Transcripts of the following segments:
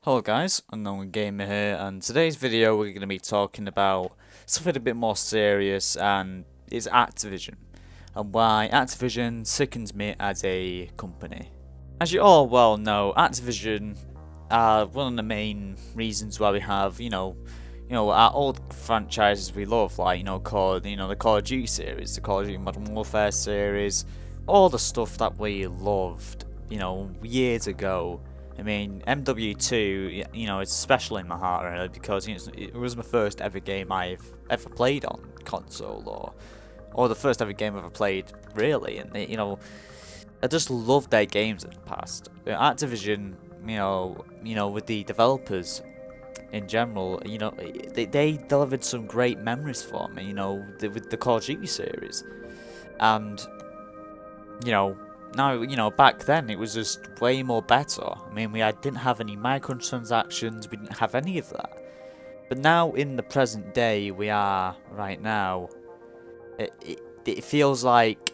Hello guys, Unknown Gamer here, and today's video we're going to be talking about something a bit more serious, and it's Activision, and why Activision sickens me as a company. As you all well know, Activision are one of the main reasons why we have, our old franchises we love, like the Call of Duty series, the Call of Duty Modern Warfare series, all the stuff that we loved, years ago. I mean, MW2, it's special in my heart really because it was my first ever game I've ever played on console, or the first ever game I've ever played really, and I just love their games in the past. Activision, with the developers in general, they delivered some great memories for me, with the Call of Duty series, and you know, now, back then it was just way more better. I mean, didn't have any microtransactions, we didn't have any of that. But now, in the present day, we are right now, it feels like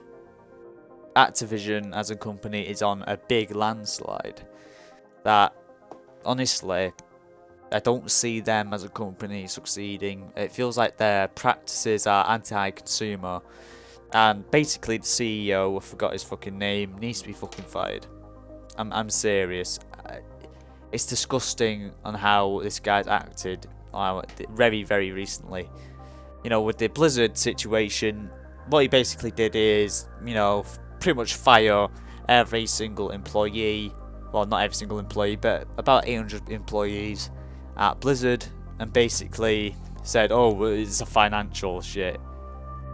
Activision as a company is on a big landslide. That, honestly, I don't see them as a company succeeding. It feels like their practices are anti-consumer. And basically the CEO, I forgot his fucking name, needs to be fucking fired. I'm serious. It's disgusting on how this guy's acted very, very recently. With the Blizzard situation, what he basically did is, pretty much fire every single employee. Well, not every single employee, but about 800 employees at Blizzard, and basically said, oh, it's a financial shit.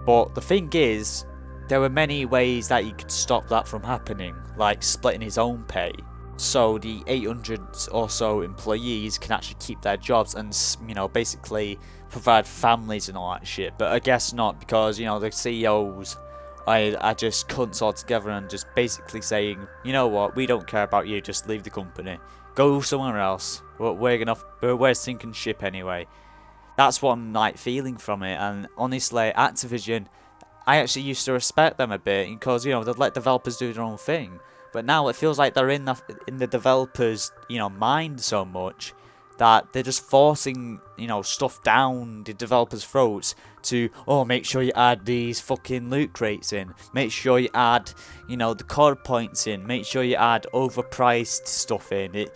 But the thing is, there were many ways that he could stop that from happening, like splitting his own pay. So the 800 or so employees can actually keep their jobs and, basically provide families and all that shit. But I guess not, because, the CEOs are just cunts altogether and just basically saying, you know what, we don't care about you, just leave the company. Go somewhere else. We're sinking ship anyway. That's what I'm like feeling from it, and honestly, Activision, I actually used to respect them a bit because they'd let developers do their own thing. But now it feels like they're in the developers' mind so much that they're just forcing stuff down the developers' throats to make sure you add these fucking loot crates in, make sure you add the core points in, make sure you add overpriced stuff in.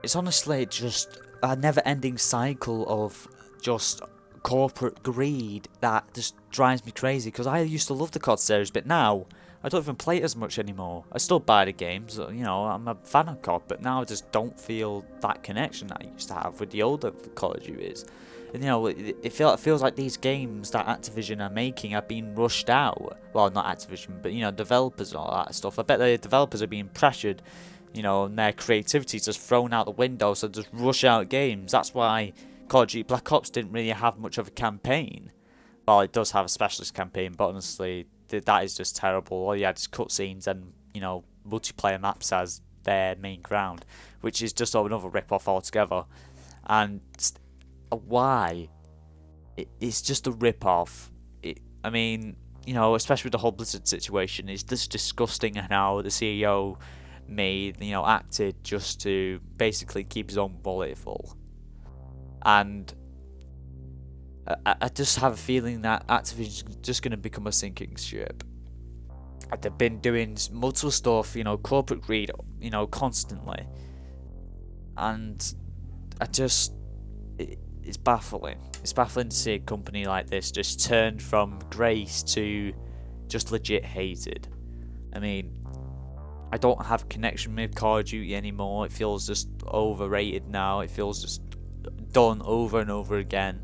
It's honestly just a never-ending cycle of just corporate greed that just drives me crazy, because I used to love the COD series, but now I don't even play it as much anymore. I still buy the games, I'm a fan of COD, but now I just don't feel that connection that I used to have with the older Call of Duties. And it feels like these games that Activision are making are being rushed out. Well, not Activision, but developers and all that stuff. I bet the developers are being pressured, and their creativity is just thrown out the window, so just rush out games. That's why Call of Duty Black Ops didn't really have much of a campaign. Well, it does have a specialist campaign, but honestly, that is just terrible. All you had is cutscenes and, multiplayer maps as their main ground, which is just another rip-off altogether. And why? It's just a rip-off. I mean, especially with the whole Blizzard situation, it's just disgusting how the CEO acted just to basically keep his own wallet full. And I just have a feeling that Activision's just going to become a sinking ship. They've been doing multiple stuff, corporate greed, constantly. And it's baffling. It's baffling to see a company like this just turn from grace to just legit hated. I mean, I don't have connection with Call of Duty anymore. It feels just overrated now. It feels just done over and over again.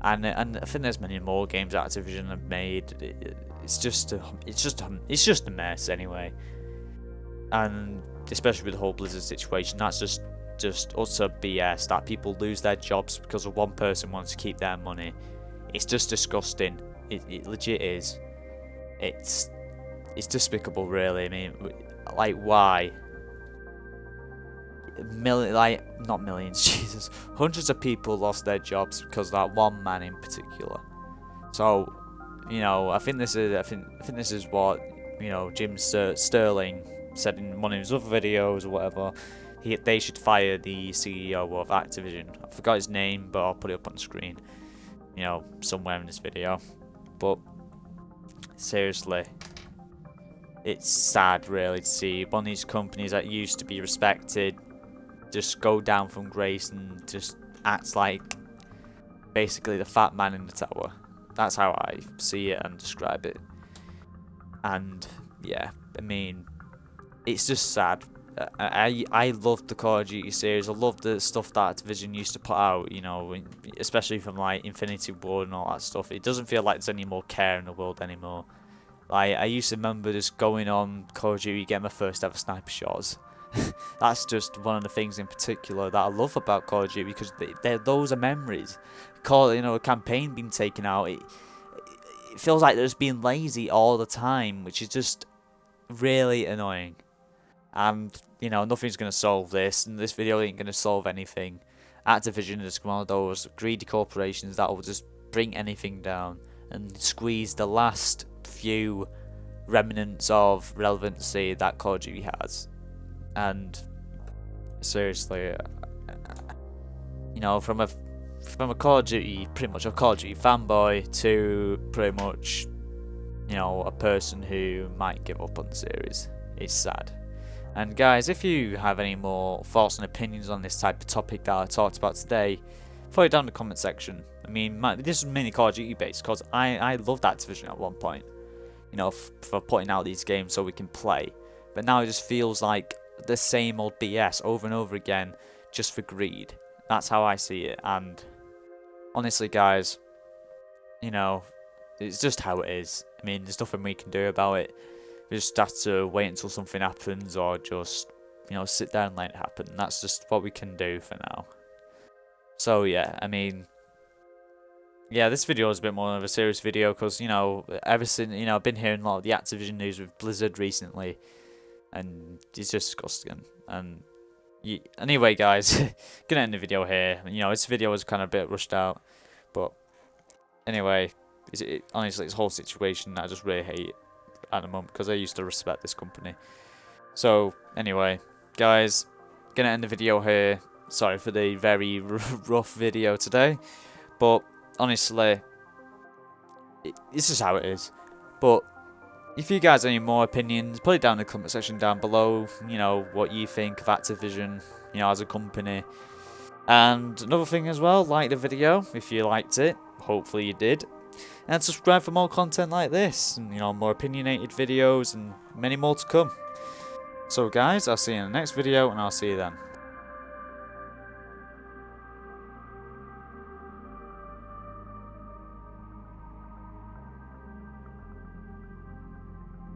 And I think there's many more games Activision have made. It's just a mess anyway. And especially with the whole Blizzard situation, that's just utter BS. That people lose their jobs because of one person wants to keep their money. It's just disgusting. It legit is. It's despicable, really. I mean, like, why? Not millions, Jesus, hundreds of people lost their jobs because of that one man in particular. So, I think this is what Jim Sterling said in one of his other videos or whatever. they should fire the CEO of Activision. I forgot his name, but I'll put it up on the screen, you know, somewhere in this video. But seriously, it's sad really to see one of these companies that used to be respected just go down from grace and just act like basically the fat man in the tower. That's how I see it and describe it. And yeah, I mean, it's just sad. I love the Call of Duty series. I love the stuff that Activision used to put out, you know, especially from like Infinity Ward and all that stuff. It doesn't feel like there's any more care in the world anymore. Like, I used to remember just going on Call of Duty, getting my first ever sniper shots. That's just one of the things in particular that I love about Call of Duty, because those are memories. You know, a campaign being taken out, it feels like they're just being lazy all the time, which is just really annoying. And, you know, nothing's going to solve this, and this video ain't going to solve anything. Activision is one of those greedy corporations that will just bring anything down and squeeze the last few remnants of relevancy that Call of Duty has. And seriously, you know, from a Call of Duty, pretty much a Call of Duty fanboy to pretty much, you know, a person who might give up on the series. It's sad. And guys, if you have any more thoughts and opinions on this type of topic that I talked about today, put it down in the comment section. I mean, this is mainly Call of Duty based, because I loved Activision at one point, you know, for putting out these games so we can play. But now it just feels like the same old BS over and over again, just for greed. That's how I see it. And honestly, guys, you know, it's just how it is. I mean, there's nothing we can do about it. We just have to wait until something happens, or just, you know, sit there and let it happen. That's just what we can do for now. So yeah, I mean, yeah, this video is a bit more of a serious video, because, you know, ever since, you know, I've been hearing a lot of the Activision news with Blizzard recently, and it's just disgusting. And anyway, guys, gonna end the video here. You know, this video was kind of a bit rushed out, but anyway, honestly, this whole situation I just really hate at the moment, because I used to respect this company. So anyway, guys, gonna end the video here. Sorry for the very rough video today, but honestly, this is how it is. But if you guys have any more opinions, put it down in the comment section down below. You know, what you think of Activision, you know, as a company. And another thing as well, like the video if you liked it. Hopefully you did. And subscribe for more content like this, and, you know, more opinionated videos and many more to come. So guys, I'll see you in the next video, and I'll see you then.